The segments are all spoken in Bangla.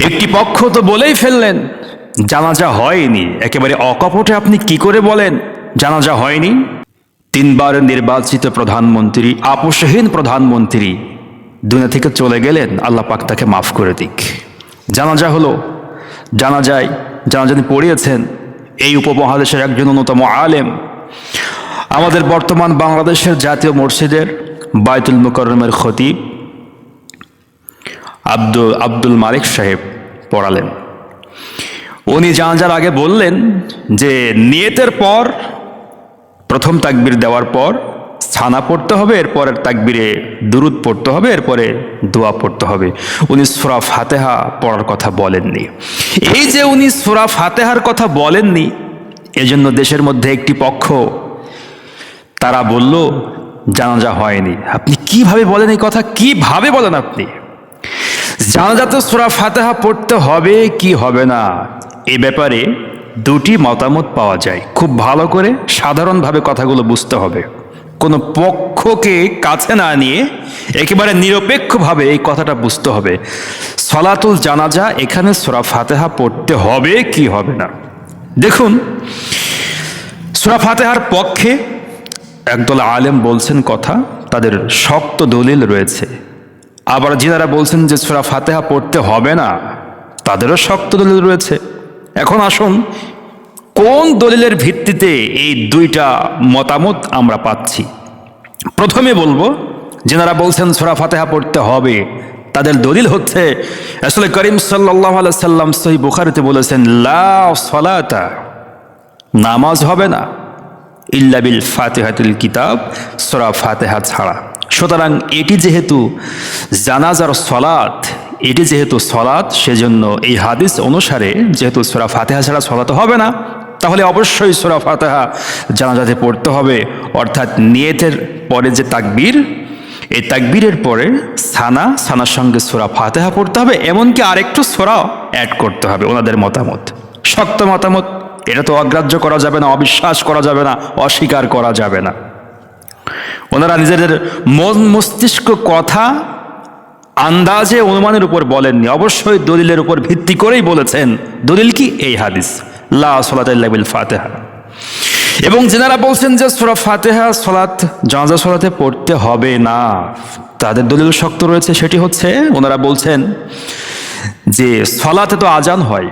একটি পক্ষ তো বলেই ফেললেন জানাজা হয়নি। একেবারে অকপটে আপনি কি করে বলেন জানাজা হয়নি? 3 বার নির্বাচিত প্রধানমন্ত্রী, আপোষহীন প্রধানমন্ত্রী দুনিয়া থেকে চলে গেলেন, আল্লাহ পাক তাকে মাফ করে দিক। জানাজা হলো, জানাজা যিনি পড়িয়েছেন এই উপমহাদেশের একজন অন্যতম আলেম, আমাদের বর্তমান বাংলাদেশের জাতীয় মসজিদের বায়তুল মুকাররমের খতিব আব্দুল মালিক সাহেব পড়ালেন। উনি জানাজার আগে বললেন যে নিয়তের পর প্রথম তাকবীর দেওয়ার পর ছানা পড়তে হবে, এরপরের তাকবীরে দুরুদ পড়তে হবে, এরপরে দোয়া পড়তে হবে। উনি সূরা ফাতিহা পড়ার কথা বলেননি। এই যে উনি সূরা ফাতিহার কথা বলেননি, এজন্য দেশের মধ্যে একটি পক্ষ তারা বলল জানাজা হয়নি। আপনি কিভাবে বলেন এই কথা? কিভাবে বলেন আপনি? জানাজাতে সূরা ফাতিহা পড়তে হবে কি হবে না, এ ব্যাপারে দুটি মতামত পাওয়া যায়। খুব ভালো করে সাধারণভাবে কথাগুলো বুঝতে হবে, কোনো পক্ষকে কাছে না নিয়ে একেবারে নিরপেক্ষভাবে এই কথাটা বুঝতে হবে। সলাতুল জানাজা এখানে সূরা ফাতিহা পড়তে হবে কি হবে না। দেখুন, সূরা ফাতিহার পক্ষে একদল আলেম বলছেন কথা, তাদের শক্ত দলিল রয়েছে। আবার যিনারা বলছেন যে সূরা ফাতিহা পড়তে হবে না, তাদেরও শক্ত দলিল রয়েছে। এখন আসুন, কোন দলিলের ভিত্তিতে এই দুইটা মতামত আমরা পাচ্ছি। প্রথমে বলবো, যিনারা বলছেন সূরা ফাতিহা পড়তে হবে, তাদের দলিল হচ্ছে রাসূল করিম সাল্লাল্লাহু আলাইহি সাল্লাম সহিহ বুখারীতে বলেছেন, লা সালাতা, নামাজ হবে না ইল্লা বিল ফাতিহাতুল কিতাব, সূরা ফাতিহা ছাড়া। সুতরাং এটি যেহেতু জানাজার সলাত, এটি যেহেতু সলাত, সেজন্য এই হাদিস অনুসারে যেহেতু সূরা ফাতিহা ছাড়া সলাত হবে না, তাহলে অবশ্যই সূরা ফাতিহা জানাজাতে পড়তে হবে। অর্থাৎ নিয়তের পরে যে তাকবীর, এই তাকবীরের পরে সানার সঙ্গে সূরা ফাতিহা পড়তে হবে, এমনকি আরেকটু সূরা অ্যাড করতে হবে। ওনাদের মতামত শক্ত মতামত, এটা তো অগ্রাহ্য করা যাবে না, অবিশ্বাস করা যাবে না, অস্বীকার করা যাবে না। ওনারা নিজেদের মন মস্তিষ্ক কথা আন্দাজে অনুমানের উপর বলেননি, অবশ্যই দলিলের উপর ভিত্তি করেই বলেছেন। দলিল কি? এই হাদিস, লা সালাতা ইল্লা বিল ফাতিহা। এবং যারা বলছেন যে সূরা ফাতিহা জানাজা সালাতে পড়তে হবে না, তাদের দলিল শক্ত রয়েছে। সেটি হচ্ছে, ওনারা বলছেন যে সালাতে তো আজান হয়,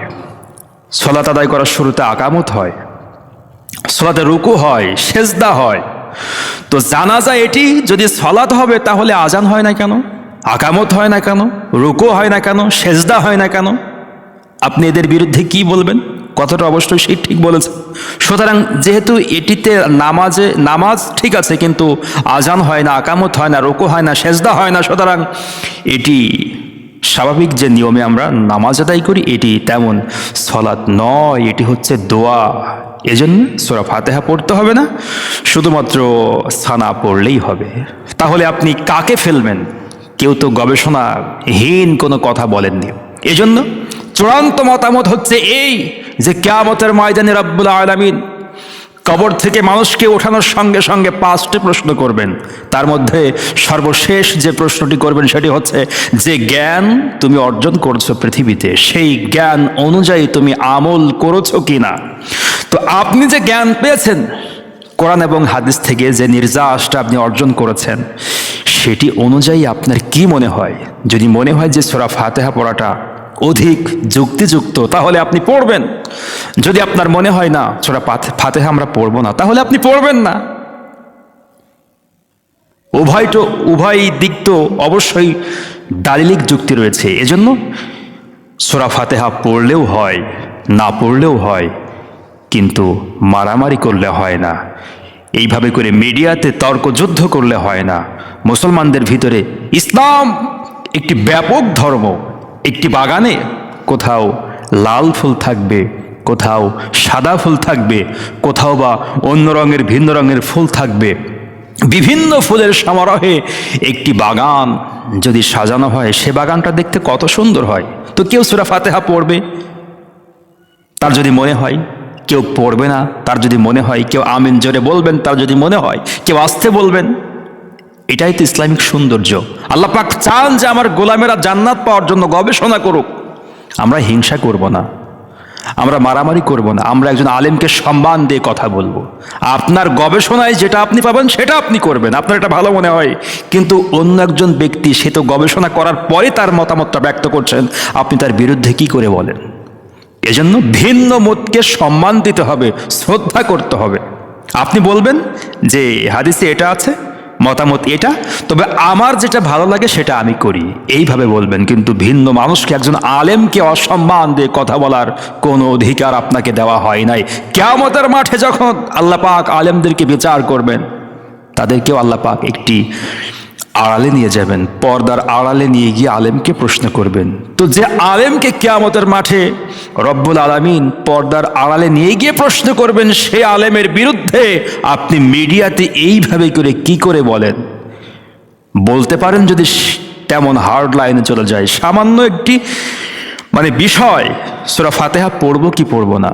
সালাত আদায় করার শুরুতে আকামত হয়, সালাতে রুকু হয়, সেজদা হয়। তো জানাজা এটি যদি সালাত হবে, তাহলে আজান হয় না কেন, আকামত হয় না কেন, রুকু হয় না কেন, সেজদা হয় না কেন? আপনি এদের বিরুদ্ধে কি বলবেন? কথাটা অবশ্যই সেই ঠিক বলেছে। সুতরাং যেহেতু এটিতে নামাজ ঠিক আছে, কিন্তু আজান হয় না, আকামত হয় না, রুকু হয় না, সেজদা হয় না, সুতরাং এটি স্বাভাবিক যে নিয়মে আমরা নামাজ আদায় করি, এটি তেমন সলাত নয়, এটি হচ্ছে দোয়া। এজন্য সূরা ফাতিহা পড়তে হবে না, শুধুমাত্র সানা পড়লেই হবে। তাহলে আপনি কাকে ফেলবেন? কেউ তো গবেষণাহীন কোনো কথা বলেননি। এজন্য চূড়ান্ত মতামত হচ্ছে এই যে কিয়ামতের ময়দানে রব্বুল আলামিন কবর থেকে মানুষকে ওঠানোর সঙ্গে সঙ্গে 5টি প্রশ্ন করবেন। তার মধ্যে সর্বশেষ যে প্রশ্নটি করবেন সেটি হচ্ছে, যে জ্ঞান তুমি অর্জন করছো পৃথিবীতে, সেই জ্ঞান অনুযায়ী তুমি আমল করেছো কিনা। তো আপনি যে জ্ঞান পেয়েছেন কোরআন এবং হাদিস থেকে, যে নির্যাসটা আপনি অর্জন করেছেন, সেটি অনুযায়ী আপনার কি মনে হয়? যদি মনে হয় যে সূরা ফাতিহা পড়াটা অধিক যুক্তিযুক্ত, তাহলে আপনি পড়বেন। যদি আপনার মনে হয় না সূরা ফাতিহা আমরা পড়বো না, তাহলে আপনি পড়বেন না। উভয় দিক তো অবশ্যই দালিলিক যুক্তি রয়েছে। এজন্য সূরা ফাতিহা পড়লেও হয়, না পড়লেও হয়, কিন্তু মারামারি করলে হয় না, এইভাবে করে মিডিয়াতে তর্কযুদ্ধ করলে হয় না। মুসলমানদের ভিতরে ইসলাম একটি ব্যাপক ধর্ম। একটি বাগানে কোথাও লাল ফুল থাকবে, কোথাও সাদা ফুল থাকবে, কোথাও বা অন্য রঙের ভিন্ন রঙের ফুল থাকবে। বিভিন্ন ফুলের সমারোহে একটি বাগান যদি সাজানো হয়, সে বাগানটা দেখতে কত সুন্দর হয়। তো কেউ সূরা ফাতিহা পড়বে তার যদি মনে হয়, কেউ পড়বে না তার যদি মনে হয়, কেউ আমিন জোরে বলবেন তার যদি মনে হয়, কেউ আস্তে বলবেন। এটাই তো ইসলামিক সৌন্দর্য। আল্লাহ পাক চান যে আমার গোলামেরা জান্নাত পাওয়ার জন্য গবেষণা করুক। আমরা হিংসা করব না, আমরা মারামারি করব না, আমরা একজন আলেমকে সম্মান দিয়ে কথা বলবো। আপনার গবেষণায় যেটা আপনি পাবেন সেটা আপনি করবেন, আপনার এটা ভালো মনে হয়, কিন্তু অন্য একজন ব্যক্তি সে তো গবেষণা করার পরে তার মতামতটা ব্যক্ত করছেন, আপনি তার বিরুদ্ধে কি করে বলেন? এজন্য ভিন্ন মতকে সম্মান দিতে হবে, শ্রদ্ধা করতে হবে। আপনি বলবেন যে হাদিসে এটা আছে, মতামত এটা, তবে আমার যেটা ভালো লাগে সেটা আমি করি, এইভাবে বলবেন। কিন্তু ভিন্ন মানুষকে, একজন আলেমকে অসম্মান দিয়ে কথা বলার কোনো অধিকার আপনাকে দেওয়া হয় নাই। কিয়ামতের মাঠে যখন আল্লাহ পাক আলেমদেরকে বিচার করবেন, তাদেরকেও আল্লাহ পাক একটি আড়ালে নিয়ে যাবেন, পর্দার আড়ালে নিয়ে গিয়ে আলেমকে প্রশ্ন করবেন। তো যে আলেমকে কিয়ামতের মাঠে রব্বুল আলামিন পর্দার আড়ালে নিয়ে গিয়ে প্রশ্ন করবেন, সেই আলেমের বিরুদ্ধে আপনি মিডিয়াতে এইভাবে করে কি করে বলেন? বলতে পারেন যদি তেমন হার্ড লাইনে চলে যায়, সামান্য একটি বিষয়, সূরা ফাতিহা পড়বো কি পড়বো না,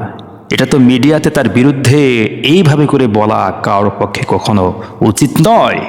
এটা তো মিডিয়াতে তার বিরুদ্ধে এইভাবে করে বলা কারোর পক্ষে কখনো উচিত নয়।